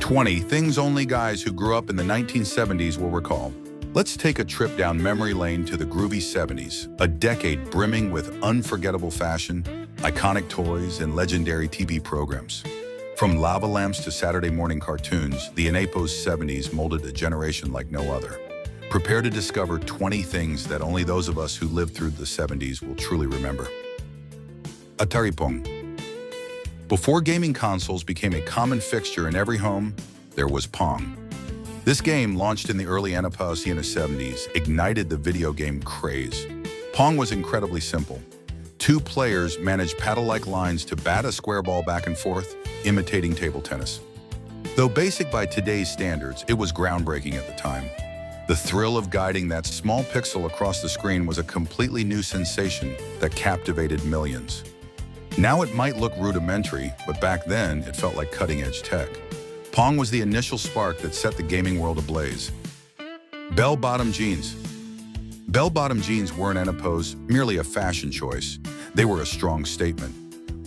20 things only guys who grew up in the 1970s will recall. Let's take a trip down memory lane to the groovy 70s, a decade brimming with unforgettable fashion, iconic toys, and legendary TV programs. From lava lamps to Saturday morning cartoons, the Inapos 70s molded a generation like no other. Prepare to discover 20 things that only those of us who lived through the 70s will truly remember. Atari Pong. Before gaming consoles became a common fixture in every home, there was Pong. This game, launched in the early Inapos in the 70s, ignited the video game craze. Pong was incredibly simple. Two players managed paddle-like lines to bat a square ball back and forth, imitating table tennis. Though basic by today's standards, it was groundbreaking at the time. The thrill of guiding that small pixel across the screen was a completely new sensation that captivated millions. Now it might look rudimentary, but back then it felt like cutting-edge tech. Pong was the initial spark that set the gaming world ablaze. Bell-bottom jeans. Bell-bottom jeans weren't Inapos merely a fashion choice. They were a strong statement.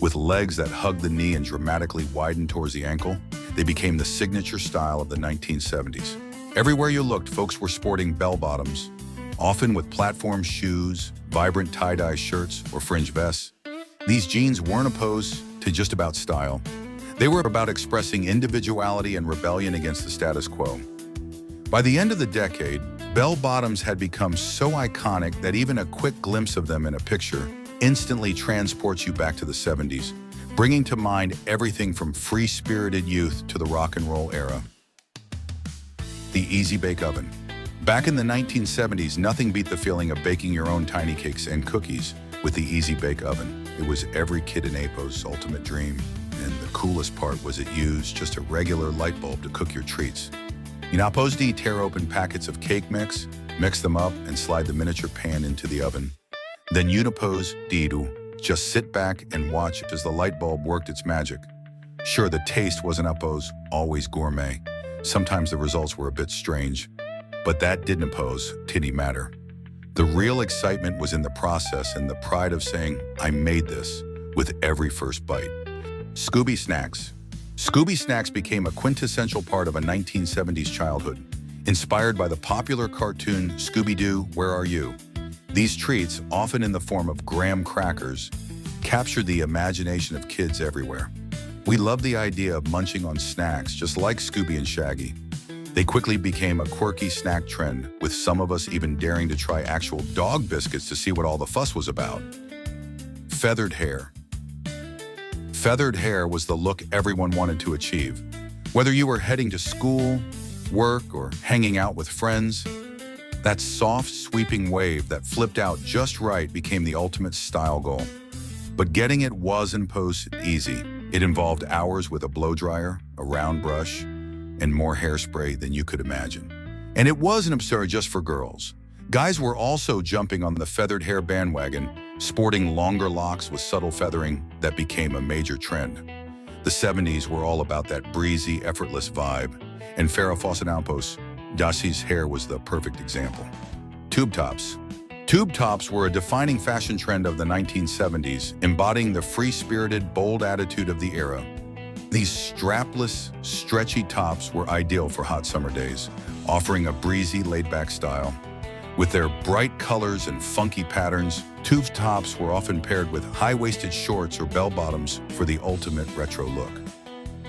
With legs that hugged the knee and dramatically widened towards the ankle, they became the signature style of the 1970s. Everywhere you looked, folks were sporting bell-bottoms, often with platform shoes, vibrant tie-dye shirts, or fringe vests. These jeans weren't opposed to just about style. They were about expressing individuality and rebellion against the status quo. By the end of the decade, bell-bottoms had become so iconic that even a quick glimpse of them in a picture instantly transports you back to the 70s, bringing to mind everything from free-spirited youth to the rock and roll era. The Easy Bake Oven. Back in the 1970s, nothing beat the feeling of baking your own tiny cakes and cookies with the Easy Bake Oven. It was every kid in Inapos' ultimate dream, and the coolest part was it used just a regular light bulb to cook your treats. Inapos D tear open packets of cake mix them up, and slide the miniature pan into the oven. Then Inapos D just sit back and watch as the light bulb worked its magic. Sure, the taste wasn't Inapos always gourmet. Sometimes the results were a bit strange, but that didn't matter. The real excitement was in the process and the pride of saying, I made this, with every first bite. Scooby Snacks. Scooby Snacks became a quintessential part of a 1970s childhood. Inspired by the popular cartoon Scooby-Doo, Where Are You? These treats, often in the form of graham crackers, captured the imagination of kids everywhere. We loved the idea of munching on snacks just like Scooby and Shaggy. They quickly became a quirky snack trend, with some of us even daring to try actual dog biscuits to see what all the fuss was about. Feathered hair. Feathered hair was the look everyone wanted to achieve. Whether you were heading to school, work, or hanging out with friends, that soft, sweeping wave that flipped out just right became the ultimate style goal. But getting it wasn't easy. It involved hours with a blow dryer, a round brush, and more hairspray than you could imagine. And it wasn't absurd just for girls. Guys were also jumping on the feathered hair bandwagon, sporting longer locks with subtle feathering that became a major trend. The 70s were all about that breezy, effortless vibe, and Farrah Fawcett's hair was the perfect example. Tube tops. Tube tops were a defining fashion trend of the 1970s, embodying the free-spirited, bold attitude of the era. These strapless, stretchy tops were ideal for hot summer days, offering a breezy, laid-back style. With their bright colors and funky patterns, tube tops were often paired with high-waisted shorts or bell-bottoms for the ultimate retro look.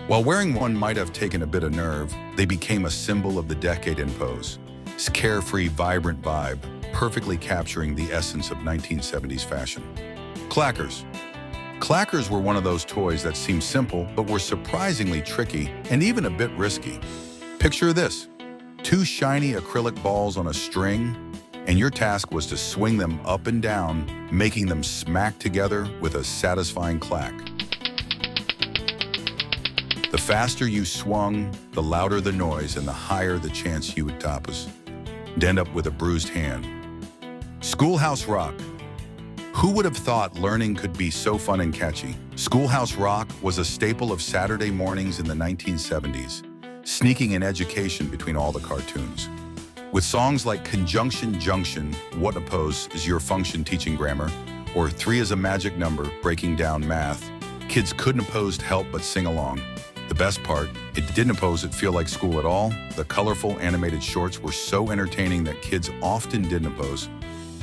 While wearing one might have taken a bit of nerve, they became a symbol of the decade in pose. This carefree, vibrant vibe, perfectly capturing the essence of 1970s fashion. Clackers. Clackers were one of those toys that seemed simple, but were surprisingly tricky and even a bit risky. Picture this: two shiny acrylic balls on a string, and your task was to swing them up and down, making them smack together with a satisfying clack. The faster you swung, the louder the noise and the higher the chance you would end up with a bruised hand. Schoolhouse Rock. Who would have thought learning could be so fun and catchy? Schoolhouse Rock was a staple of Saturday mornings in the 1970s, sneaking an education between all the cartoons. With songs like Conjunction Junction, What Oppose is Your Function Teaching Grammar, or 3 is a Magic Number, Breaking Down Math, kids couldn't help but sing along. The best part, it didn't pose it feel like school at all. The colorful animated shorts were so entertaining that kids often didn't pose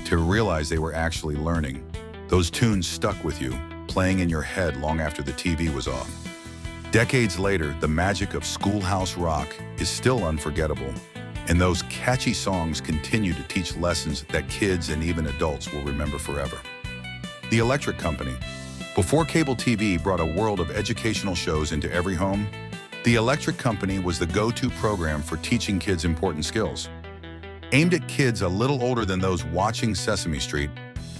to realize they were actually learning. Those tunes stuck with you, playing in your head long after the TV was off. Decades later, the magic of Schoolhouse Rock is still unforgettable, and those catchy songs continue to teach lessons that kids and even adults will remember forever. The Electric Company. Before cable TV brought a world of educational shows into every home, the Electric Company was the go-to program for teaching kids important skills. Aimed at kids a little older than those watching Sesame Street,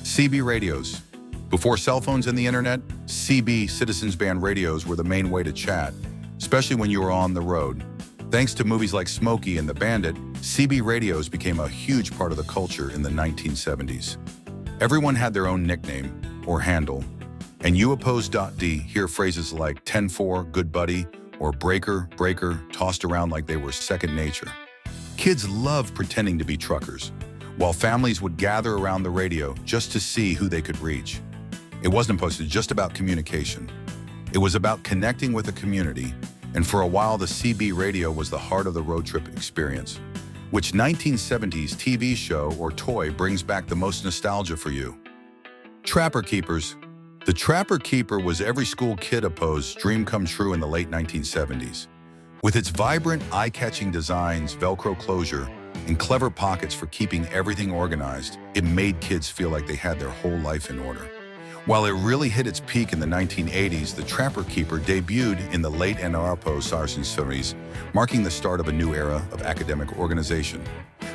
CB radios. Before cell phones and the internet, CB Citizens Band radios were the main way to chat, especially when you were on the road. Thanks to movies like Smokey and the Bandit, CB radios became a huge part of the culture in the 1970s. Everyone had their own nickname or handle, and you oppose.d hear phrases like 10-4, good buddy, or breaker, tossed around like they were second nature. Kids loved pretending to be truckers, while families would gather around the radio just to see who they could reach. It wasn't posted just about communication. It was about connecting with a community, and for a while the CB radio was the heart of the road trip experience. Which 1970s TV show or toy brings back the most nostalgia for you? Trapper Keepers. The Trapper Keeper was every school kid opposed dream come true in the late 1970s. With its vibrant, eye-catching designs, Velcro closure, and clever pockets for keeping everything organized, it made kids feel like they had their whole life in order. While it really hit its peak in the 1980s, the Trapper Keeper debuted in the late NRPO-70s, marking the start of a new era of academic organization.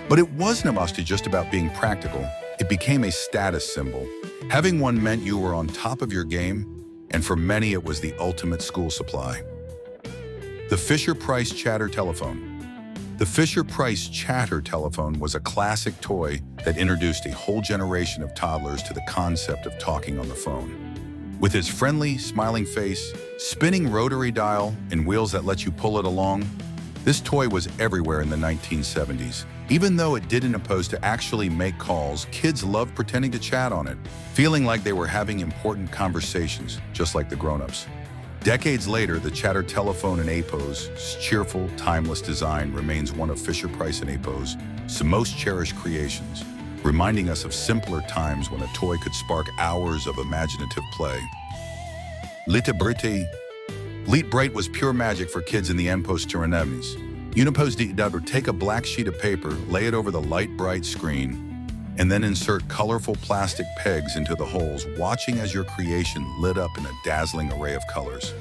But it wasn't just about being practical. It became a status symbol. Having one meant you were on top of your game, and for many it was the ultimate school supply. The Fisher-Price Chatter Telephone. The Fisher-Price Chatter Telephone was a classic toy that introduced a whole generation of toddlers to the concept of talking on the phone. With its friendly, smiling face, spinning rotary dial, and wheels that let you pull it along, this toy was everywhere in the 1970s. Even though it didn't oppose to actually make calls, kids loved pretending to chat on it, feeling like they were having important conversations, just like the grown-ups. Decades later, the Chatter Telephone and APO's cheerful, timeless design remains one of Fisher-Price and APO's most cherished creations, reminding us of simpler times when a toy could spark hours of imaginative play. Lite Bright was pure magic for kids in the Post-70s. Unipose would take a black sheet of paper, lay it over the light bright screen, and then insert colorful plastic pegs into the holes, watching as your creation lit up in a dazzling array of colors.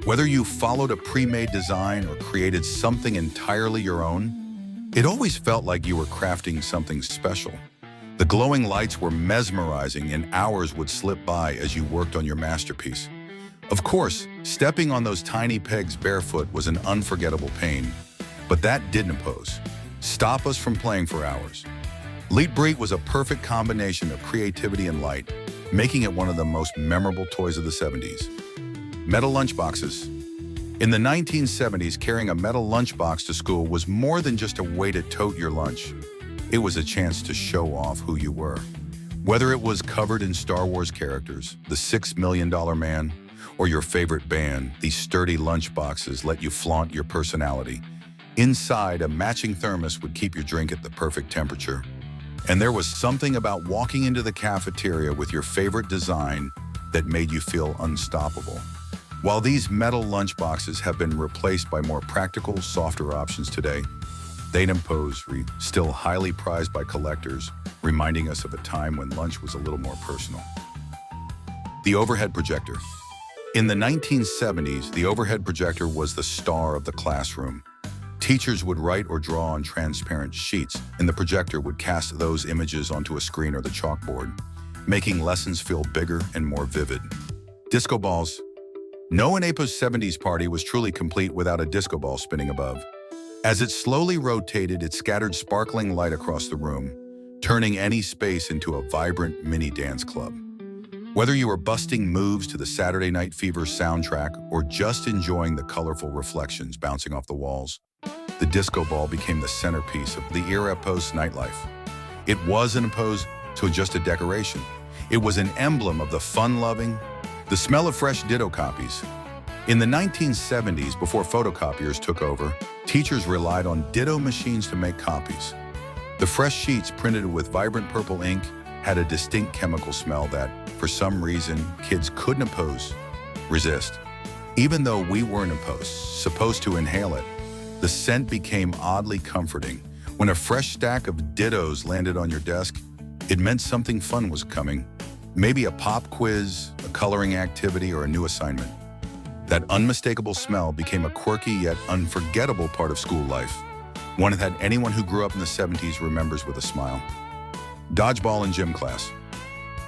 Whether you followed a pre-made design or created something entirely your own, it always felt like you were crafting something special. The glowing lights were mesmerizing, and hours would slip by as you worked on your masterpiece. Of course, stepping on those tiny pegs barefoot was an unforgettable pain, but that didn't stop us from playing for hours. Lite Bright was a perfect combination of creativity and light, making it one of the most memorable toys of the 70s. Metal lunchboxes. In the 1970s, carrying a metal lunchbox to school was more than just a way to tote your lunch. It was a chance to show off who you were. Whether it was covered in Star Wars characters, the $6 Million Man, or your favorite band, these sturdy lunchboxes let you flaunt your personality. Inside, a matching thermos would keep your drink at the perfect temperature. And there was something about walking into the cafeteria with your favorite design that made you feel unstoppable. While these metal lunchboxes have been replaced by more practical, softer options today, they still highly prized by collectors, reminding us of a time when lunch was a little more personal. The overhead projector. In the 1970s, the overhead projector was the star of the classroom. Teachers would write or draw on transparent sheets, and the projector would cast those images onto a screen or the chalkboard, making lessons feel bigger and more vivid. Disco balls. No APO's 70s party was truly complete without a disco ball spinning above. As it slowly rotated, it scattered sparkling light across the room, turning any space into a vibrant mini dance club. Whether you were busting moves to the Saturday Night Fever soundtrack or just enjoying the colorful reflections bouncing off the walls, the disco ball became the centerpiece of the era post nightlife. It wasn't opposed to just a decoration. It was an emblem of the fun-loving, the smell of fresh Ditto copies, In the 1970s, before photocopiers took over, teachers relied on ditto machines to make copies. The fresh sheets printed with vibrant purple ink had a distinct chemical smell that, for some reason, kids couldn't resist. Even though we weren't supposed to inhale it, the scent became oddly comforting. When a fresh stack of dittos landed on your desk, it meant something fun was coming. Maybe a pop quiz, a coloring activity, or a new assignment. That unmistakable smell became a quirky yet unforgettable part of school life, one that anyone who grew up in the 70s remembers with a smile. Dodgeball in gym class.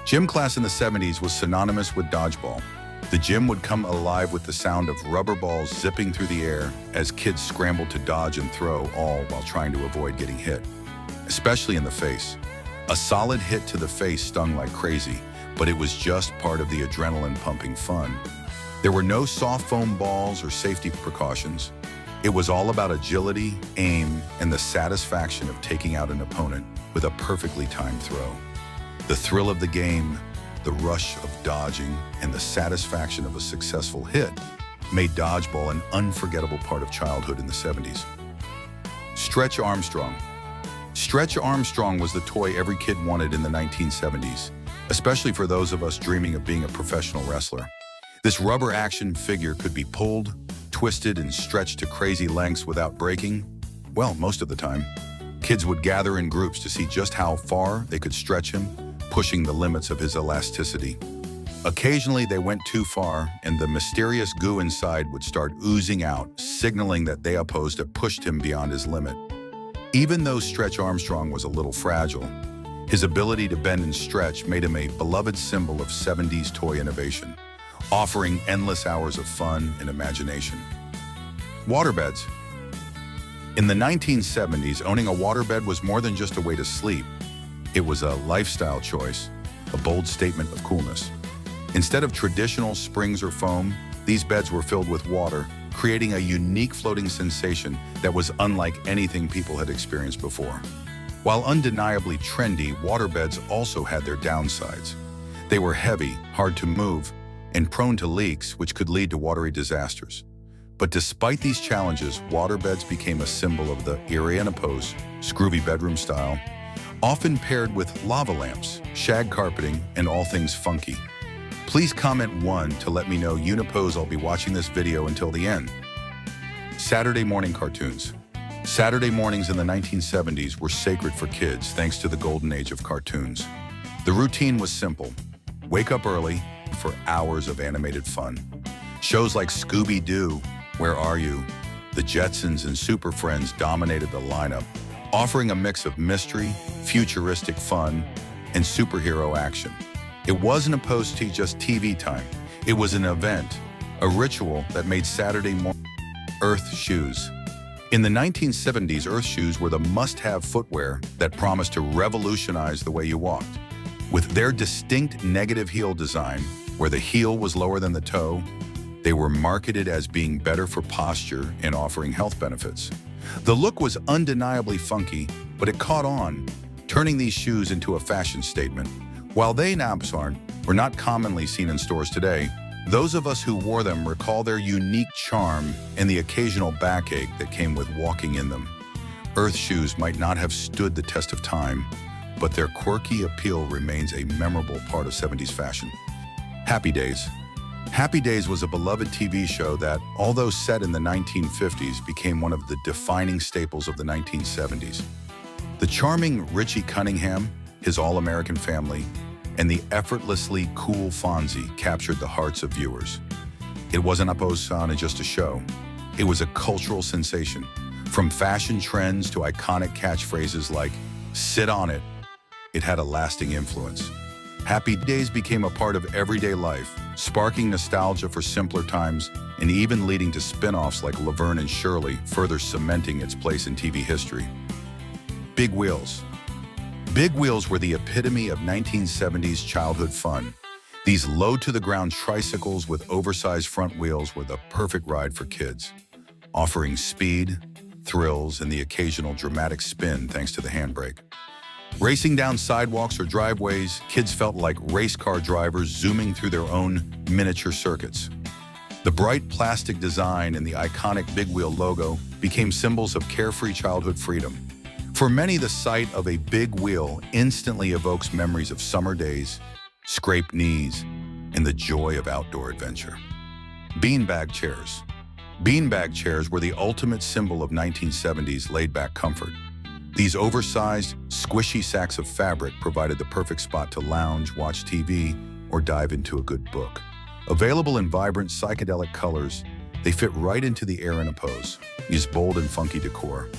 Gym class in the 70s was synonymous with dodgeball. The gym would come alive with the sound of rubber balls zipping through the air as kids scrambled to dodge and throw, all while trying to avoid getting hit, especially in the face. A solid hit to the face stung like crazy, but it was just part of the adrenaline-pumping fun. There were no soft foam balls or safety precautions. It was all about agility, aim, and the satisfaction of taking out an opponent with a perfectly timed throw. The thrill of the game, the rush of dodging, and the satisfaction of a successful hit made dodgeball an unforgettable part of childhood in the 70s. Stretch Armstrong. Stretch Armstrong was the toy every kid wanted in the 1970s, especially for those of us dreaming of being a professional wrestler. This rubber action figure could be pulled, twisted, and stretched to crazy lengths without breaking. Well, most of the time. Kids would gather in groups to see just how far they could stretch him, pushing the limits of his elasticity. Occasionally, they went too far, and the mysterious goo inside would start oozing out, signaling that they opposed it pushed him beyond his limit. Even though Stretch Armstrong was a little fragile, his ability to bend and stretch made him a beloved symbol of 70s toy innovation, offering endless hours of fun and imagination. Waterbeds. In the 1970s, owning a waterbed was more than just a way to sleep. It was a lifestyle choice, a bold statement of coolness. Instead of traditional springs or foam, these beds were filled with water, creating a unique floating sensation that was unlike anything people had experienced before. While undeniably trendy, waterbeds also had their downsides. They were heavy, hard to move, and prone to leaks, which could lead to watery disasters. But despite these challenges, waterbeds became a symbol of the eerie and opposed, scroovy bedroom style, often paired with lava lamps, shag carpeting, and all things funky. Please comment 1 to let me know Unipose I'll be watching this video until the end. Saturday morning cartoons. Saturday mornings in the 1970s were sacred for kids thanks to the golden age of cartoons. The routine was simple. Wake up early for hours of animated fun. Shows like Scooby-Doo, Where Are You?, The Jetsons, and Super Friends dominated the lineup, offering a mix of mystery, futuristic fun, and superhero action. It wasn't opposed to just TV time. It was an event, a ritual that made Saturday morning. Earth shoes. In the 1970s, Earth shoes were the must-have footwear that promised to revolutionize the way you walked. With their distinct negative heel design, where the heel was lower than the toe, they were marketed as being better for posture and offering health benefits. The look was undeniably funky, but it caught on, turning these shoes into a fashion statement. While they were not commonly seen in stores today, those of us who wore them recall their unique charm and the occasional backache that came with walking in them. Earth shoes might not have stood the test of time, but their quirky appeal remains a memorable part of 70s fashion. Happy Days. Happy Days was a beloved TV show that, although set in the 1950s, became one of the defining staples of the 1970s. The charming Richie Cunningham, his all-American family, and the effortlessly cool Fonzie captured the hearts of viewers. It wasn't just a show. It was a cultural sensation. From fashion trends to iconic catchphrases like, "Sit on it," it had a lasting influence. Happy Days became a part of everyday life, sparking nostalgia for simpler times and even leading to spin-offs like Laverne and Shirley, further cementing its place in TV history. Big Wheels. Big Wheels were the epitome of 1970s childhood fun. These low-to-the-ground tricycles with oversized front wheels were the perfect ride for kids, offering speed, thrills, and the occasional dramatic spin thanks to the handbrake. Racing down sidewalks or driveways, kids felt like race car drivers zooming through their own miniature circuits. The bright plastic design and the iconic big wheel logo became symbols of carefree childhood freedom. For many, the sight of a big wheel instantly evokes memories of summer days, scraped knees, and the joy of outdoor adventure. Beanbag chairs. Beanbag chairs were the ultimate symbol of 1970s laid-back comfort. These oversized, squishy sacks of fabric provided the perfect spot to lounge, watch TV, or dive into a good book. Available in vibrant psychedelic colors, they fit right into the era in a pose, use bold and funky decor.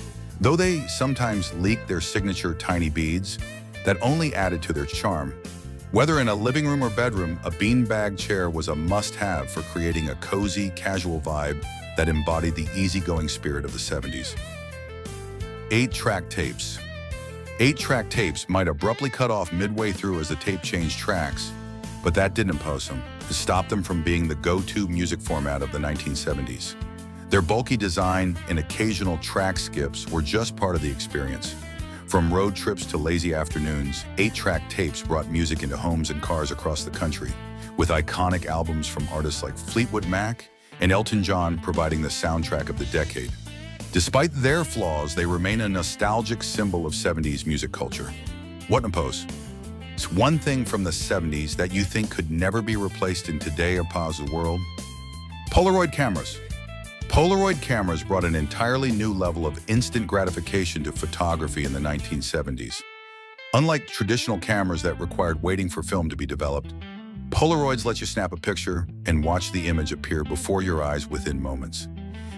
Though they sometimes leaked their signature tiny beads, that only added to their charm. Whether in a living room or bedroom, a beanbag chair was a must-have for creating a cozy, casual vibe that embodied the easygoing spirit of the 70s. 8-track tapes. 8-track tapes might abruptly cut off midway through as the tape changed tracks, but that didn't impose them to stop them from being the go-to music format of the 1970s. Their bulky design and occasional track skips were just part of the experience. From road trips to lazy afternoons, 8-track tapes brought music into homes and cars across the country, with iconic albums from artists like Fleetwood Mac and Elton John providing the soundtrack of the decade. Despite their flaws, they remain a nostalgic symbol of 70s music culture. What impose? It's one thing from the 70s that you think could never be replaced in today or positive world. Polaroid cameras. Polaroid cameras brought an entirely new level of instant gratification to photography in the 1970s. Unlike traditional cameras that required waiting for film to be developed, Polaroids let you snap a picture and watch the image appear before your eyes within moments.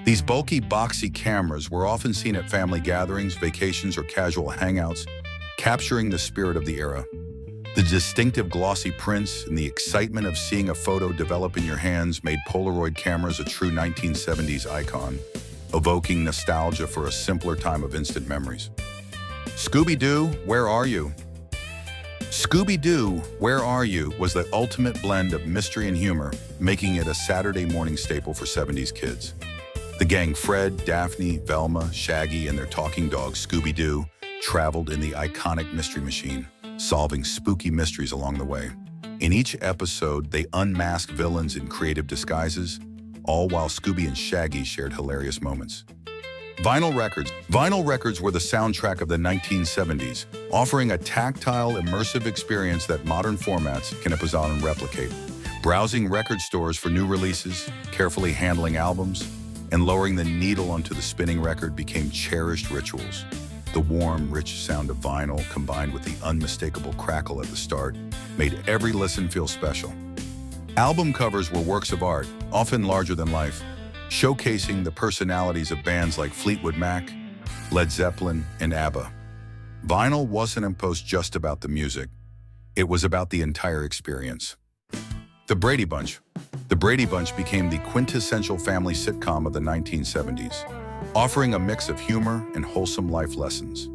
These bulky, boxy cameras were often seen at family gatherings, vacations, or casual hangouts, capturing the spirit of the era. The distinctive glossy prints and the excitement of seeing a photo develop in your hands made Polaroid cameras a true 1970s icon, evoking nostalgia for a simpler time of instant memories. Scooby-Doo, Where Are You? Scooby-Doo, Where Are You was the ultimate blend of mystery and humor, making it a Saturday morning staple for 70s kids. The gang Fred, Daphne, Velma, Shaggy, and their talking dog Scooby-Doo traveled in the iconic Mystery Machine, solving spooky mysteries along the way. In each episode, they unmasked villains in creative disguises, all while Scooby and Shaggy shared hilarious moments. Vinyl records. Vinyl records were the soundtrack of the 1970s, offering a tactile, immersive experience that modern formats can episode and replicate. Browsing record stores for new releases, carefully handling albums, and lowering the needle onto the spinning record became cherished rituals. The warm, rich sound of vinyl, combined with the unmistakable crackle at the start, made every listen feel special. Album covers were works of art, often larger than life, showcasing the personalities of bands like Fleetwood Mac, Led Zeppelin, and ABBA. Vinyl wasn't imposed just about the music. It was about the entire experience. The Brady Bunch. The Brady Bunch became the quintessential family sitcom of the 1970s, offering a mix of humor and wholesome life lessons.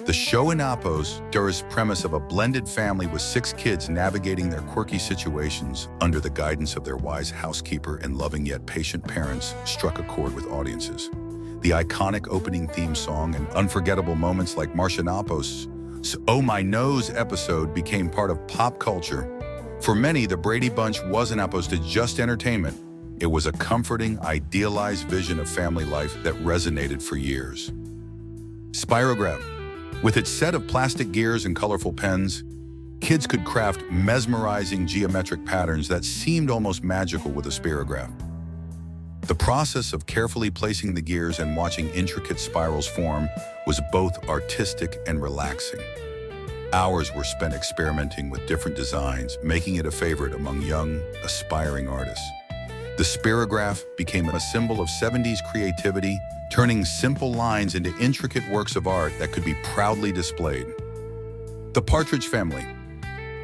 The show in Apos' premise of a blended family with 6 kids navigating their quirky situations under the guidance of their wise housekeeper and loving yet patient parents struck a chord with audiences. The iconic opening theme song and unforgettable moments like Marcia Apos' Oh My Nose episode became part of pop culture. For many, the Brady Bunch wasn't opposed to just entertainment. It was a comforting, idealized vision of family life that resonated for years. Spirograph. With its set of plastic gears and colorful pens, kids could craft mesmerizing geometric patterns that seemed almost magical with a spirograph. The process of carefully placing the gears and watching intricate spirals form was both artistic and relaxing. Hours were spent experimenting with different designs, making it a favorite among young, aspiring artists. The spirograph became a symbol of 70s creativity, turning simple lines into intricate works of art that could be proudly displayed. The Partridge Family.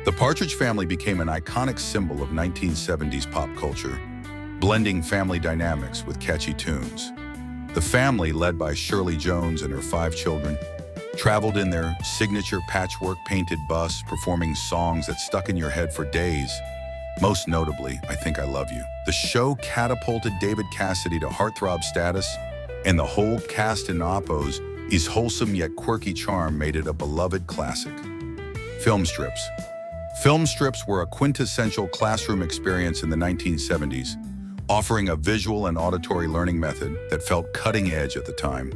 The Partridge Family became an iconic symbol of 1970s pop culture, blending family dynamics with catchy tunes. The family, led by Shirley Jones and her 5 children, traveled in their signature patchwork-painted bus, performing songs that stuck in your head for days. Most notably, I Think I Love You. The show catapulted David Cassidy to heartthrob status, and the whole cast in Apos' wholesome yet quirky charm made it a beloved classic. Film strips. Film strips were a quintessential classroom experience in the 1970s, offering a visual and auditory learning method that felt cutting edge at the time.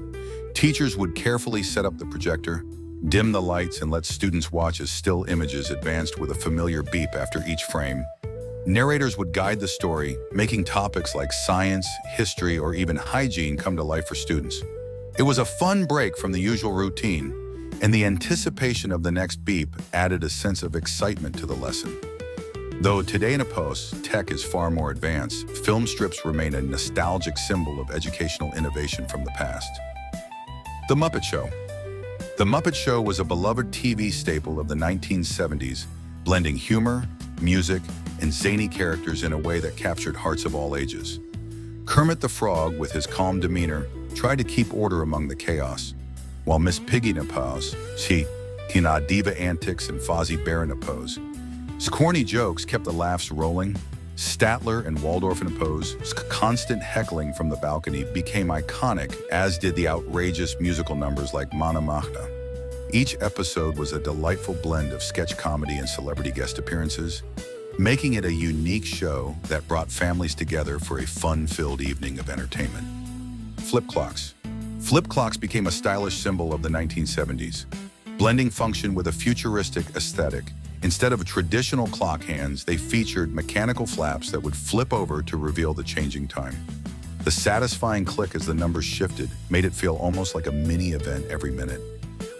Teachers would carefully set up the projector, dim the lights, and let students watch as still images advanced with a familiar beep after each frame. Narrators would guide the story, making topics like science, history, or even hygiene come to life for students. It was a fun break from the usual routine, and the anticipation of the next beep added a sense of excitement to the lesson. Though today in a post, tech is far more advanced, film strips remain a nostalgic symbol of educational innovation from the past. The Muppet Show. The Muppet Show was a beloved TV staple of the 1970s, blending humor, music, and zany characters in a way that captured hearts of all ages. Kermit the Frog, with his calm demeanor, tried to keep order among the chaos, while Miss Piggy Napaz, diva antics and Fozzie Bear Napose. Corny jokes kept the laughs rolling. Statler and Waldorf Napose's constant heckling from the balcony became iconic, as did the outrageous musical numbers like Mana Magna. Each episode was a delightful blend of sketch comedy and celebrity guest appearances, making it a unique show that brought families together for a fun-filled evening of entertainment. Flip clocks. Flip clocks became a stylish symbol of the 1970s, blending function with a futuristic aesthetic. Instead of traditional clock hands, they featured mechanical flaps that would flip over to reveal the changing time. The satisfying click as the numbers shifted made it feel almost like a mini event every minute.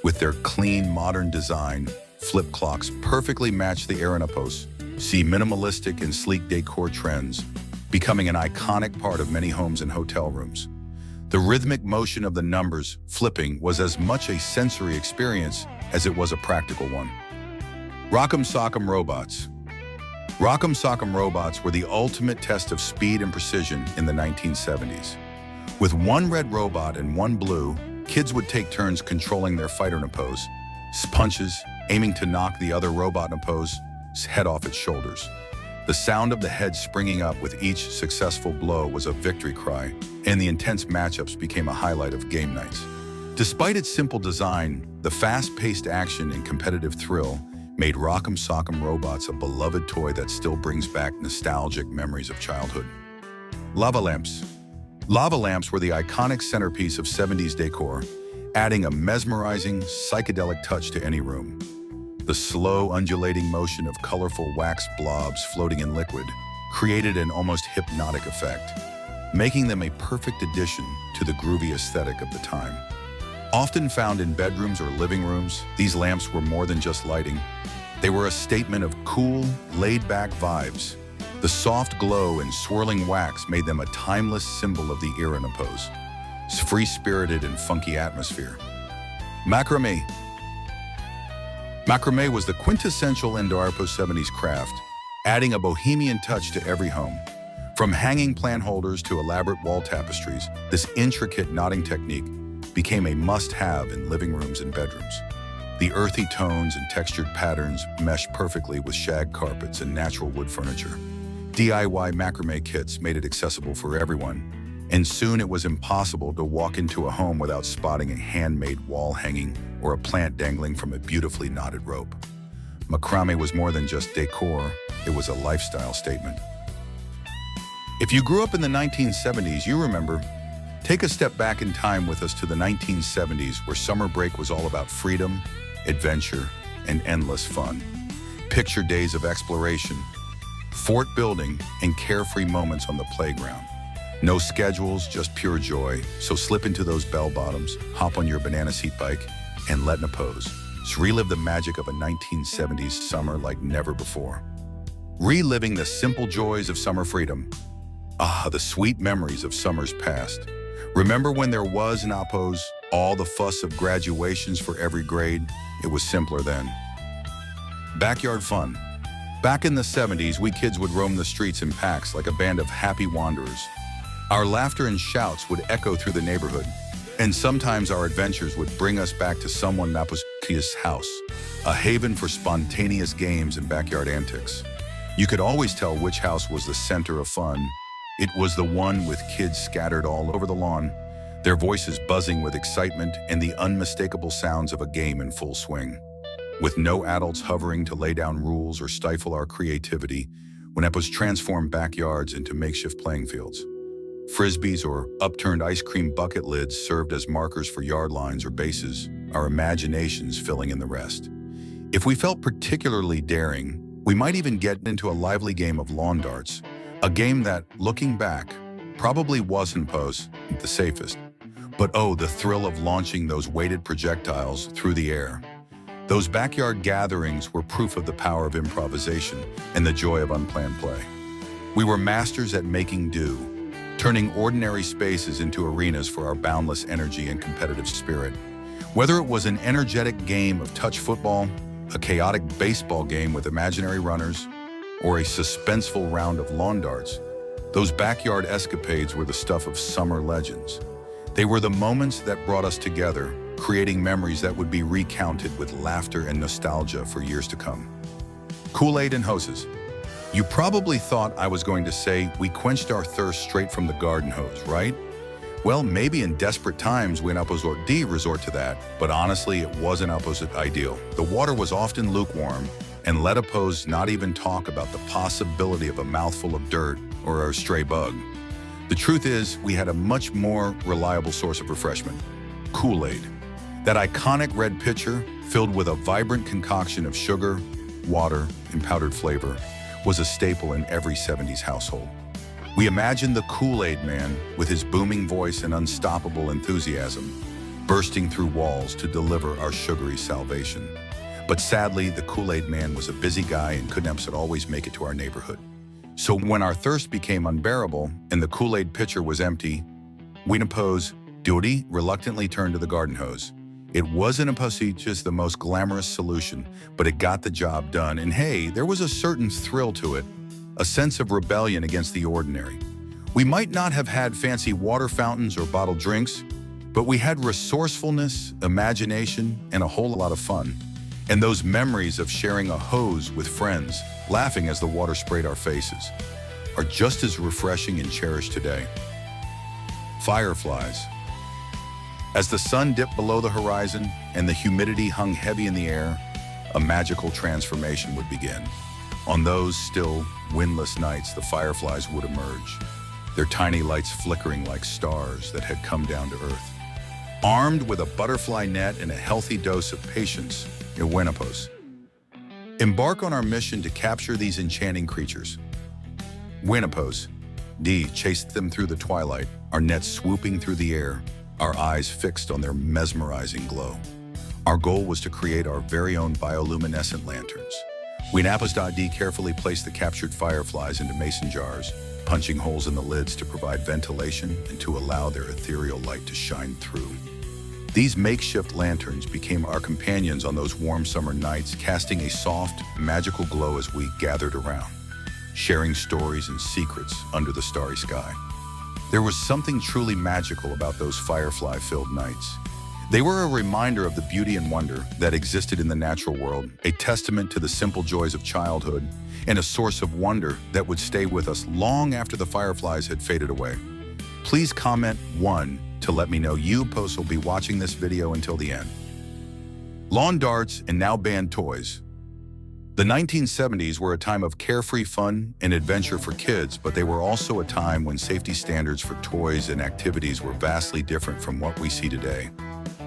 With their clean, modern design, flip clocks perfectly matched the era Napos, see minimalistic and sleek decor trends, becoming an iconic part of many homes and hotel rooms. The rhythmic motion of the numbers flipping was as much a sensory experience as it was a practical one. Rock'em Sock'em Robots. Rock'em Sock'em Robots were the ultimate test of speed and precision in the 1970s. With one red robot and one blue, kids would take turns controlling their fighter Napos, punches, aiming to knock the other robot Napos' head off its shoulders. The sound of the head springing up with each successful blow was a victory cry, and the intense matchups became a highlight of game nights. Despite its simple design, the fast-paced action and competitive thrill made Rock'em Sock'em Robots a beloved toy that still brings back nostalgic memories of childhood. Lava lamps. Lava lamps were the iconic centerpiece of 70s decor, adding a mesmerizing, psychedelic touch to any room. The slow, undulating motion of colorful wax blobs floating in liquid created an almost hypnotic effect, making them a perfect addition to the groovy aesthetic of the time. Often found in bedrooms or living rooms, these lamps were more than just lighting. They were a statement of cool, laid-back vibes. The soft glow and swirling wax made them a timeless symbol of the era Napos, free-spirited and funky atmosphere. Macrame. Macrame was the quintessential Indo-Arpo 70s craft, adding a bohemian touch to every home. From hanging plant holders to elaborate wall tapestries, this intricate knotting technique became a must-have in living rooms and bedrooms. The earthy tones and textured patterns meshed perfectly with shag carpets and natural wood furniture. DIY macrame kits made it accessible for everyone, and soon it was impossible to walk into a home without spotting a handmade wall hanging or a plant dangling from a beautifully knotted rope. Macrame was more than just decor, it was a lifestyle statement. If you grew up in the 1970s, you remember. Take a step back in time with us to the 1970s, where summer break was all about freedom, adventure, and endless fun. Picture days of exploration, fort building, and carefree moments on the playground. No schedules, just pure joy. So slip into those bell bottoms, hop on your banana seat bike, and let Napose. Relive the magic of a 1970s summer like never before. Reliving the simple joys of summer freedom. Ah, the sweet memories of summers past. Remember when there was an Appos, all the fuss of graduations for every grade? It was simpler then. Backyard fun. Back in the 70s, we kids would roam the streets in packs like a band of happy wanderers. Our laughter and shouts would echo through the neighborhood, and sometimes our adventures would bring us back to someone Naposkia's house, a haven for spontaneous games and backyard antics. You could always tell which house was the center of fun. It was the one with kids scattered all over the lawn, their voices buzzing with excitement and the unmistakable sounds of a game in full swing. With no adults hovering to lay down rules or stifle our creativity, when Epos transformed backyards into makeshift playing fields. Frisbees or upturned ice cream bucket lids served as markers for yard lines or bases, our imaginations filling in the rest. If we felt particularly daring, we might even get into a lively game of lawn darts, a game that, looking back, probably wasn't the safest. But oh, the thrill of launching those weighted projectiles through the air. Those backyard gatherings were proof of the power of improvisation and the joy of unplanned play. We were masters at making do, turning ordinary spaces into arenas for our boundless energy and competitive spirit. Whether it was an energetic game of touch football, a chaotic baseball game with imaginary runners, or a suspenseful round of lawn darts, those backyard escapades were the stuff of summer legends. They were the moments that brought us together, creating memories that would be recounted with laughter and nostalgia for years to come. Kool-Aid and hoses. You probably thought I was going to say we quenched our thirst straight from the garden hose, right? Well, maybe in desperate times we resort to that, but honestly, it wasn't opposite ideal. The water was often lukewarm, and let Oppose not even talk about the possibility of a mouthful of dirt or a stray bug. The truth is, we had a much more reliable source of refreshment: Kool-Aid. That iconic red pitcher, filled with a vibrant concoction of sugar, water, and powdered flavor, was a staple in every 70s household. We imagined the Kool-Aid Man, with his booming voice and unstoppable enthusiasm, bursting through walls to deliver our sugary salvation. But sadly, the Kool-Aid Man was a busy guy and couldn't always make it to our neighborhood. So when our thirst became unbearable and the Kool-Aid pitcher was empty, Winnipose Duty reluctantly turned to the garden hose. It wasn't just the most glamorous solution, but it got the job done. And hey, there was a certain thrill to it, a sense of rebellion against the ordinary. We might not have had fancy water fountains or bottled drinks, but we had resourcefulness, imagination, and a whole lot of fun. And those memories of sharing a hose with friends, laughing as the water sprayed our faces, are just as refreshing and cherished today. Fireflies. As the sun dipped below the horizon and the humidity hung heavy in the air, a magical transformation would begin. On those still, windless nights, the fireflies would emerge, their tiny lights flickering like stars that had come down to earth. Armed with a butterfly net and a healthy dose of patience, Winnipose. Embark on our mission to capture these enchanting creatures. Winnipose. Chased them through the twilight, our nets swooping through the air, our eyes fixed on their mesmerizing glow. Our goal was to create our very own bioluminescent lanterns. Winnipose. Carefully placed the captured fireflies into mason jars, punching holes in the lids to provide ventilation and to allow their ethereal light to shine through. These makeshift lanterns became our companions on those warm summer nights, casting a soft, magical glow as we gathered around, sharing stories and secrets under the starry sky. There was something truly magical about those firefly-filled nights. They were a reminder of the beauty and wonder that existed in the natural world, a testament to the simple joys of childhood, and a source of wonder that would stay with us long after the fireflies had faded away. Please comment 1 to let me know you will be watching this video until the end. Lawn darts and now banned toys. The 1970s were a time of carefree fun and adventure for kids, but they were also a time when safety standards for toys and activities were vastly different from what we see today.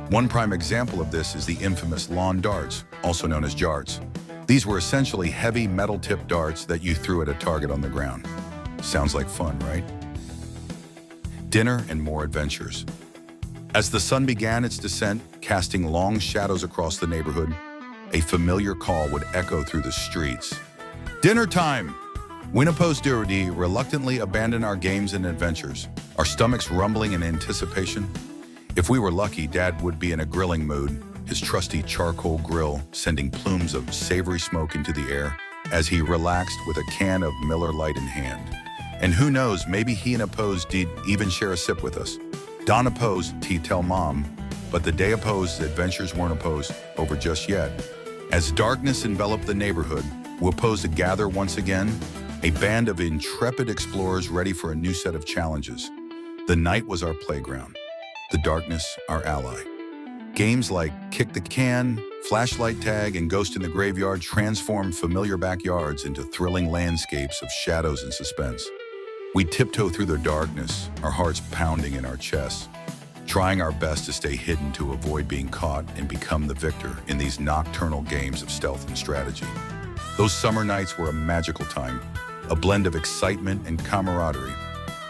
One prime example of this is the infamous lawn darts, also known as jarts. These were essentially heavy metal-tipped darts that you threw at a target on the ground. Sounds like fun, right? Dinner and more adventures. As the sun began its descent, casting long shadows across the neighborhood, a familiar call would echo through the streets. Dinner time! Winnipose reluctantly abandoned our games and adventures, our stomachs rumbling in anticipation. If we were lucky, Dad would be in a grilling mood, his trusty charcoal grill sending plumes of savory smoke into the air as he relaxed with a can of Miller Lite in hand. And who knows, maybe he and Oppose did even share a sip with us. Don Oppose, tell Mom, but the day Oppose's adventures weren't over just yet. As darkness enveloped the neighborhood, we Oppose to gather once again, a band of intrepid explorers ready for a new set of challenges. The night was our playground, the darkness our ally. Games like kick the can, Flashlight Tag and Ghost in the Graveyard transformed familiar backyards into thrilling landscapes of shadows and suspense. We tiptoe through the darkness, our hearts pounding in our chests, trying our best to stay hidden to avoid being caught and become the victor in these nocturnal games of stealth and strategy. Those summer nights were a magical time, a blend of excitement and camaraderie.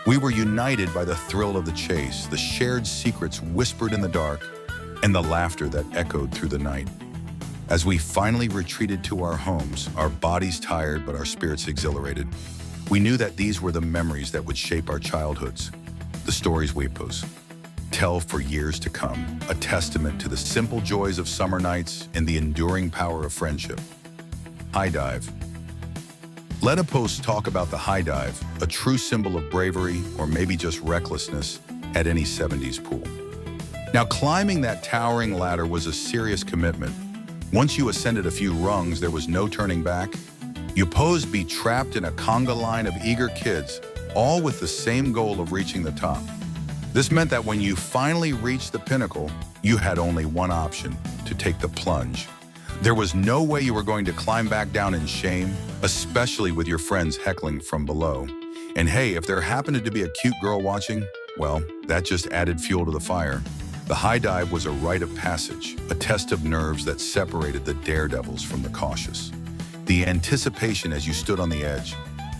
We were united by the thrill of the chase, the shared secrets whispered in the dark, and the laughter that echoed through the night. As we finally retreated to our homes, our bodies tired but our spirits exhilarated, we knew that these were the memories that would shape our childhoods, the stories we tell for years to come, a testament to the simple joys of summer nights and the enduring power of friendship. High dive. Let a post talk about the high dive, a true symbol of bravery or maybe just recklessness at any 70s pool. Now, climbing that towering ladder was a serious commitment. Once you ascended a few rungs, there was no turning back. You posed be trapped in a conga line of eager kids, all with the same goal of reaching the top. This meant that when you finally reached the pinnacle, you had only one option: to take the plunge. There was no way you were going to climb back down in shame, especially with your friends heckling from below. And hey, if there happened to be a cute girl watching, well, that just added fuel to the fire. The high dive was a rite of passage, a test of nerves that separated the daredevils from the cautious. The anticipation as you stood on the edge,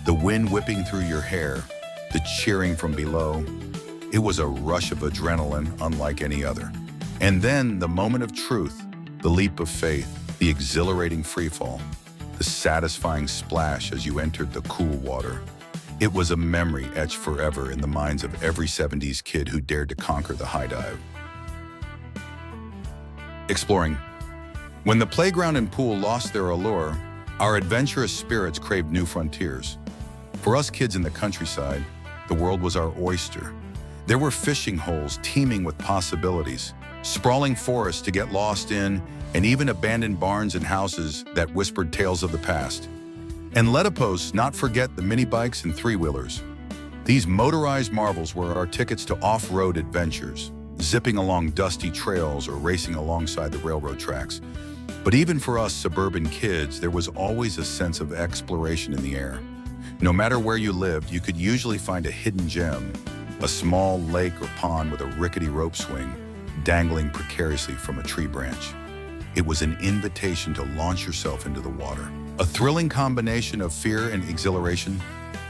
the wind whipping through your hair, the cheering from below, it was a rush of adrenaline unlike any other. And then the moment of truth, the leap of faith, the exhilarating freefall, the satisfying splash as you entered the cool water. It was a memory etched forever in the minds of every 70s kid who dared to conquer the high dive. Exploring. When the playground and pool lost their allure, our adventurous spirits craved new frontiers. For us kids in the countryside, the world was our oyster. There were fishing holes teeming with possibilities, sprawling forests to get lost in, and even abandoned barns and houses that whispered tales of the past. And let us not forget the mini bikes and three-wheelers. These motorized marvels were our tickets to off-road adventures, zipping along dusty trails or racing alongside the railroad tracks. But even for us suburban kids, there was always a sense of exploration in the air. No matter where you lived, you could usually find a hidden gem, a small lake or pond with a rickety rope swing dangling precariously from a tree branch. It was an invitation to launch yourself into the water, a thrilling combination of fear and exhilaration.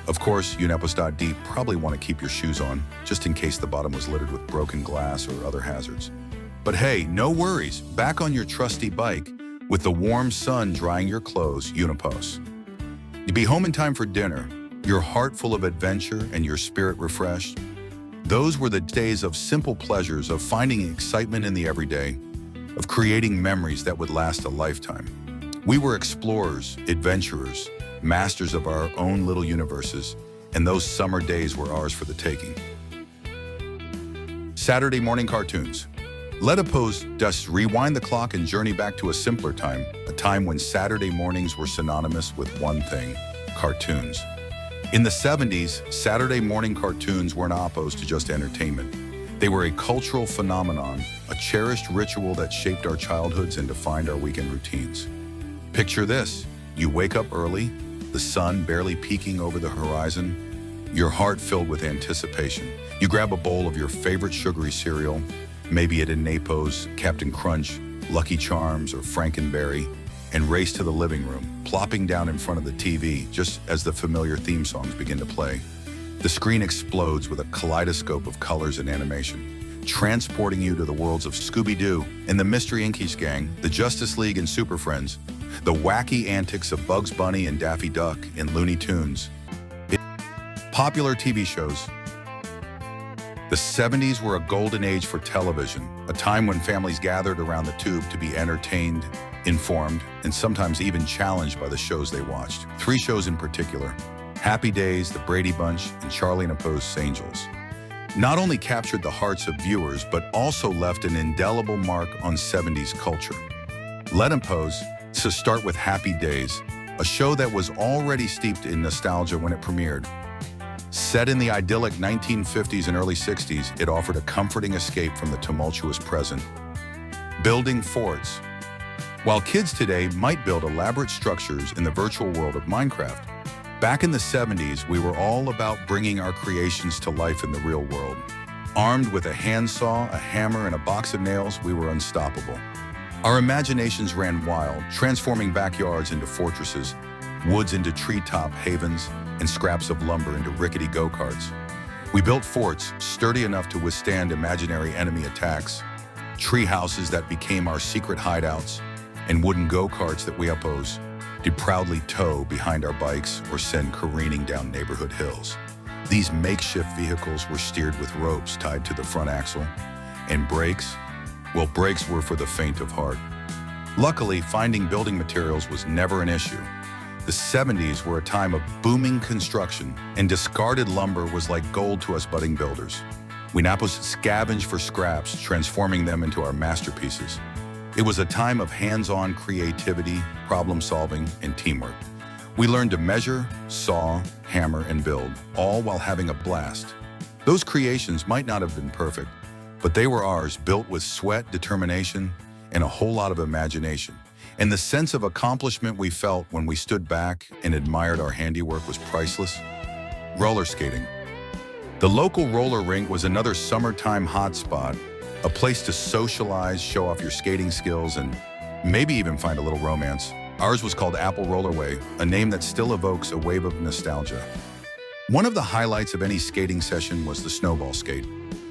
Of course, Unepos.D probably want to keep your shoes on, just in case the bottom was littered with broken glass or other hazards. But hey, no worries, back on your trusty bike, with the warm sun drying your clothes, Unepos. You'd be home in time for dinner, your heart full of adventure and your spirit refreshed. Those were the days of simple pleasures, of finding excitement in the everyday, of creating memories that would last a lifetime. We were explorers, adventurers, masters of our own little universes, and those summer days were ours for the taking. Saturday morning cartoons. Let us rewind the clock and journey back to a simpler time, a time when Saturday mornings were synonymous with one thing: cartoons. In the 70s, Saturday morning cartoons weren't opposed to just entertainment. They were a cultural phenomenon, a cherished ritual that shaped our childhoods and defined our weekend routines. Picture this: you wake up early, the sun barely peeking over the horizon, your heart filled with anticipation. You grab a bowl of your favorite sugary cereal, maybe it in Naples, Captain Crunch, Lucky Charms, or Frankenberry, and race to the living room, plopping down in front of the TV just as the familiar theme songs begin to play. The screen explodes with a kaleidoscope of colors and animation, transporting you to the worlds of Scooby-Doo and the Mystery Inkies Gang, the Justice League and Super Friends, the wacky antics of Bugs Bunny and Daffy Duck and Looney Tunes. Popular TV shows. The 70s were a golden age for television, a time when families gathered around the tube to be entertained, informed, and sometimes even challenged by the shows they watched. 3 shows in particular: Happy Days, The Brady Bunch, and Charlie and the Post's Angels. Not only captured the hearts of viewers, but also left an indelible mark on 70s culture. Let 'em pose. To start with Happy Days, a show that was already steeped in nostalgia when it premiered. Set in the idyllic 1950s and early 60s, it offered a comforting escape from the tumultuous present. Building forts. While kids today might build elaborate structures in the virtual world of Minecraft, back in the 70s, we were all about bringing our creations to life in the real world. Armed with a handsaw, a hammer, and a box of nails, we were unstoppable. Our imaginations ran wild, transforming backyards into fortresses, woods into treetop havens, and scraps of lumber into rickety go-karts. We built forts sturdy enough to withstand imaginary enemy attacks, tree houses that became our secret hideouts, and wooden go-karts that we oppose to proudly tow behind our bikes or send careening down neighborhood hills. These makeshift vehicles were steered with ropes tied to the front axle, and brakes, well, brakes were for the faint of heart. Luckily, finding building materials was never an issue. The 70s were a time of booming construction, and discarded lumber was like gold to us budding builders. We now scavenged for scraps, transforming them into our masterpieces. It was a time of hands-on creativity, problem-solving, and teamwork. We learned to measure, saw, hammer, and build, all while having a blast. Those creations might not have been perfect, but they were ours, built with sweat, determination, and a whole lot of imagination. And the sense of accomplishment we felt when we stood back and admired our handiwork was priceless. Roller skating. The local roller rink was another summertime hotspot, a place to socialize, show off your skating skills, and maybe even find a little romance. Ours was called Apple Rollerway, a name that still evokes a wave of nostalgia. One of the highlights of any skating session was the snowball skate.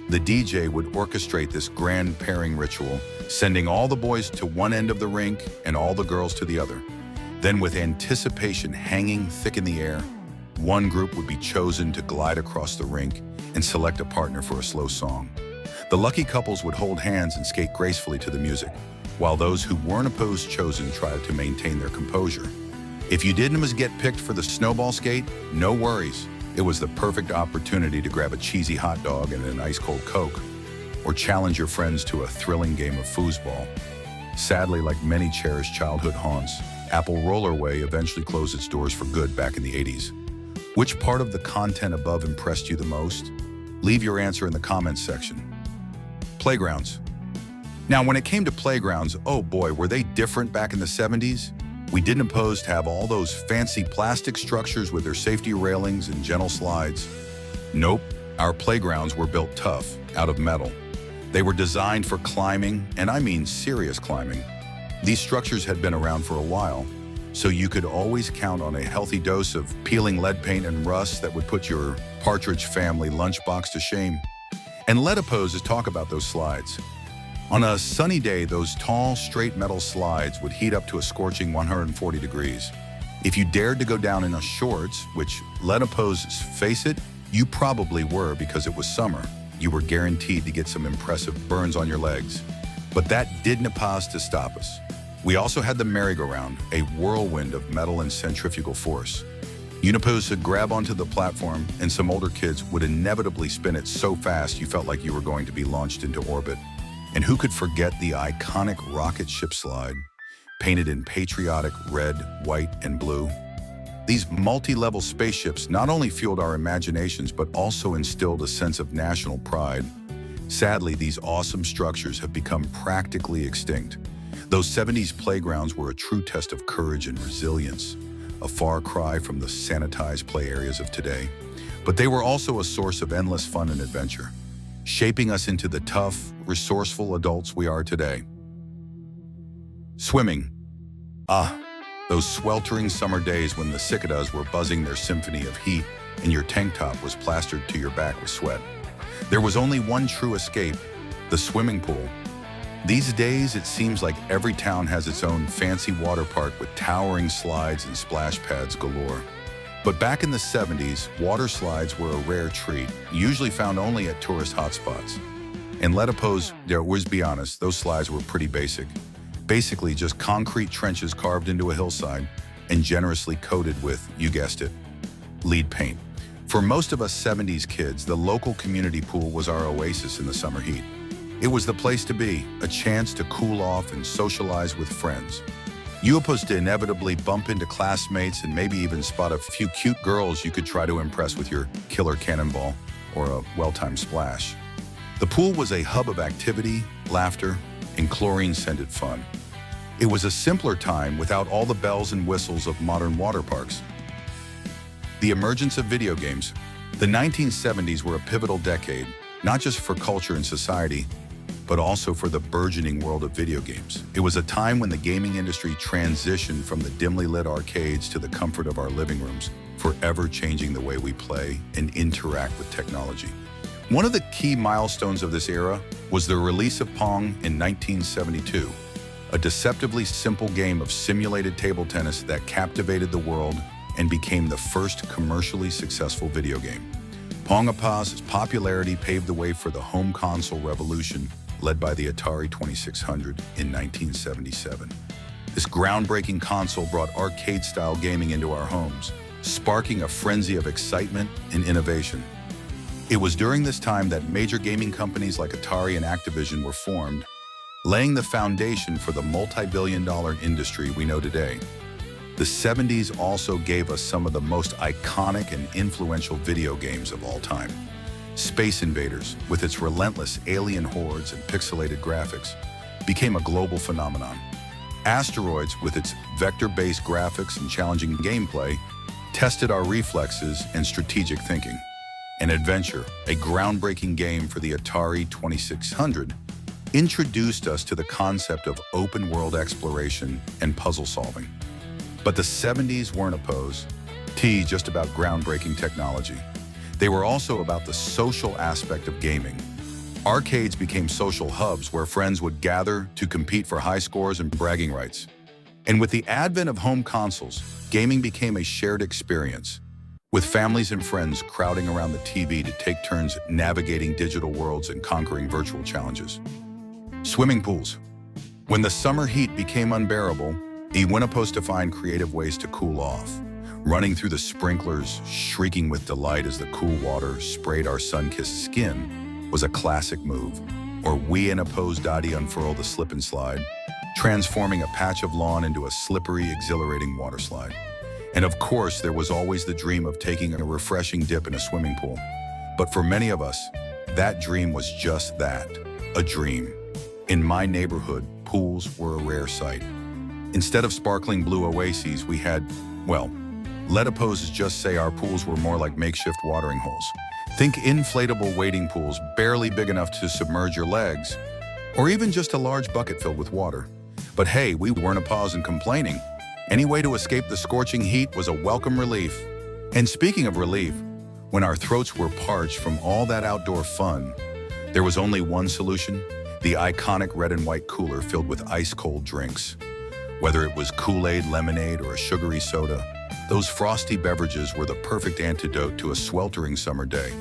The DJ would orchestrate this grand pairing ritual, sending all the boys to one end of the rink and all the girls to the other. Then, with anticipation hanging thick in the air, one group would be chosen to glide across the rink and select a partner for a slow song. The lucky couples would hold hands and skate gracefully to the music, while those who weren't opposed chosen tried to maintain their composure. If you didn't get picked for the snowball skate, no worries. It was the perfect opportunity to grab a cheesy hot dog and an ice-cold Coke, or challenge your friends to a thrilling game of foosball. Sadly, like many cherished childhood haunts, Apple Rollerway eventually closed its doors for good back in the 80s. Which part of the content above impressed you the most? Leave your answer in the comments section. Playgrounds. Now, when it came to playgrounds, oh boy, were they different back in the 70s? We didn't oppose to have all those fancy plastic structures with their safety railings and gentle slides. Nope, our playgrounds were built tough, out of metal. They were designed for climbing, and I mean serious climbing. These structures had been around for a while, so you could always count on a healthy dose of peeling lead paint and rust that would put your Partridge Family lunchbox to shame. And let opposes talk about those slides. On a sunny day, those tall, straight metal slides would heat up to a scorching 140 degrees. If you dared to go down in shorts, which, let opposes face it, you probably were because it was summer, you were guaranteed to get some impressive burns on your legs. But that didn't oppose to stop us. We also had the merry-go-round, a whirlwind of metal and centrifugal force. Unipos would grab onto the platform, and some older kids would inevitably spin it so fast you felt like you were going to be launched into orbit. And who could forget the iconic rocket ship slide, painted in patriotic red, white, and blue? These multi-level spaceships not only fueled our imaginations, but also instilled a sense of national pride. Sadly, these awesome structures have become practically extinct. Those 70s playgrounds were a true test of courage and resilience, a far cry from the sanitized play areas of today. But they were also a source of endless fun and adventure, shaping us into the tough, resourceful adults we are today. Swimming. Those sweltering summer days when the cicadas were buzzing their symphony of heat and your tank top was plastered to your back with sweat. There was only one true escape, the swimming pool. These days, it seems like every town has its own fancy water park with towering slides and splash pads galore. But back in the 70s, water slides were a rare treat, usually found only at tourist hotspots. And let oppose, always be honest, those slides were pretty basic. Basically just concrete trenches carved into a hillside and generously coated with, you guessed it, lead paint. For most of us 70s kids, the local community pool was our oasis in the summer heat. It was the place to be, a chance to cool off and socialize with friends. You were supposed to inevitably bump into classmates and maybe even spot a few cute girls you could try to impress with your killer cannonball or a well-timed splash. The pool was a hub of activity, laughter, and chlorine-scented fun. It was a simpler time without all the bells and whistles of modern water parks. The emergence of video games. The 1970s were a pivotal decade, not just for culture and society, but also for the burgeoning world of video games. It was a time when the gaming industry transitioned from the dimly lit arcades to the comfort of our living rooms, forever changing the way we play and interact with technology. One of the key milestones of this era was the release of Pong in 1972, a deceptively simple game of simulated table tennis that captivated the world and became the first commercially successful video game. Pong's popularity paved the way for the home console revolution led by the Atari 2600 in 1977. This groundbreaking console brought arcade-style gaming into our homes, sparking a frenzy of excitement and innovation. It was during this time that major gaming companies like Atari and Activision were formed, laying the foundation for the multi-billion-dollar industry we know today. The 70s also gave us some of the most iconic and influential video games of all time. Space Invaders, with its relentless alien hordes and pixelated graphics, became a global phenomenon. Asteroids, with its vector-based graphics and challenging gameplay, tested our reflexes and strategic thinking. And Adventure, a groundbreaking game for the Atari 2600, introduced us to the concept of open-world exploration and puzzle solving. But the 70s weren't just about groundbreaking technology. They were also about the social aspect of gaming. Arcades became social hubs where friends would gather to compete for high scores and bragging rights. And with the advent of home consoles, gaming became a shared experience, with families and friends crowding around the TV to take turns navigating digital worlds and conquering virtual challenges. Swimming pools. When the summer heat became unbearable, we went opposed to find creative ways to cool off. Running through the sprinklers, shrieking with delight as the cool water sprayed our sun-kissed skin was a classic move. Or we in a pose daddy unfurl the slip and slide, transforming a patch of lawn into a slippery, exhilarating water slide. And of course, there was always the dream of taking a refreshing dip in a swimming pool. But for many of us, that dream was just that, a dream. In my neighborhood, pools were a rare sight. Instead of sparkling blue oases, we had, well, let opposers just say our pools were more like makeshift watering holes. Think inflatable wading pools barely big enough to submerge your legs, or even just a large bucket filled with water. But hey, we weren't a pause in complaining. Any way to escape the scorching heat was a welcome relief. And speaking of relief, when our throats were parched from all that outdoor fun, there was only one solution: the iconic red and white cooler filled with ice-cold drinks. Whether it was Kool-Aid, lemonade, or a sugary soda, those frosty beverages were the perfect antidote to a sweltering summer day.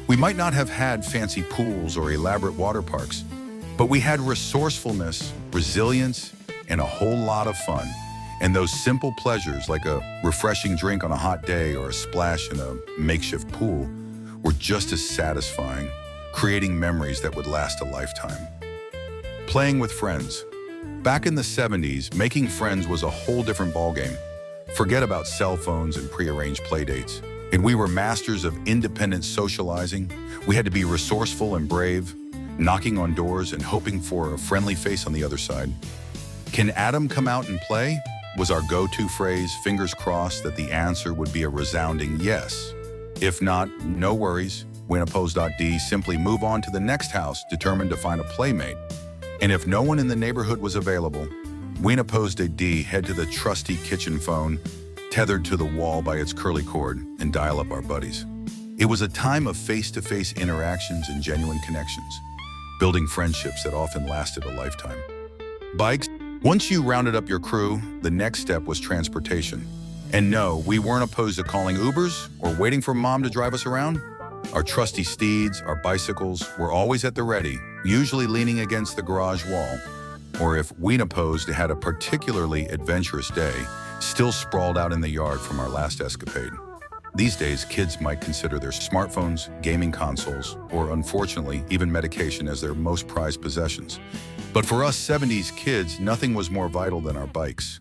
We might not have had fancy pools or elaborate water parks, but we had resourcefulness, resilience, and a whole lot of fun. And those simple pleasures, like a refreshing drink on a hot day or a splash in a makeshift pool, were just as satisfying, creating memories that would last a lifetime. Playing with friends. Back in the 70s, making friends was a whole different ballgame. Forget about cell phones and prearranged playdates. And we were masters of independent socializing. We had to be resourceful and brave, knocking on doors and hoping for a friendly face on the other side. Can Adam come out and play? Was our go-to phrase, fingers crossed that the answer would be a resounding yes. If not, no worries. Winnopose.d, simply move on to the next house, determined to find a playmate. And if no one in the neighborhood was available, Winnopose.d, head to the trusty kitchen phone, tethered to the wall by its curly cord, and dial up our buddies. It was a time of face-to-face interactions and genuine connections, building friendships that often lasted a lifetime. Bikes. Once you rounded up your crew, the next step was transportation. And no, we weren't opposed to calling Ubers or waiting for mom to drive us around. Our trusty steeds, our bicycles, were always at the ready, usually leaning against the garage wall. Or if Winnopose had a particularly adventurous day, still sprawled out in the yard from our last escapade. These days, kids might consider their smartphones, gaming consoles, or unfortunately, even medication as their most prized possessions. But for us 70s kids, nothing was more vital than our bikes.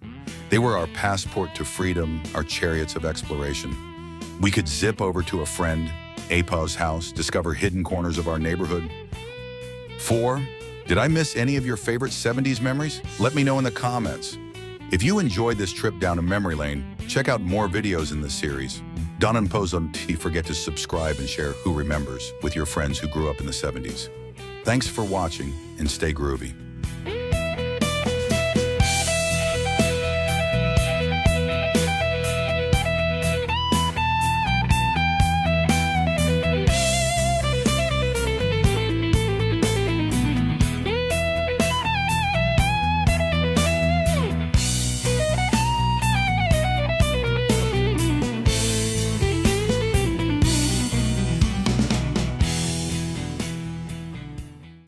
They were our passport to freedom, our chariots of exploration. We could zip over to a friend, Apa's house, discover hidden corners of our neighborhood. 4. Did I miss any of your favorite 70s memories? Let me know in the comments. If you enjoyed this trip down a memory lane, check out more videos in this series. Don't forget to subscribe and share Who Remembers with your friends who grew up in the 70s. Thanks for watching and stay groovy.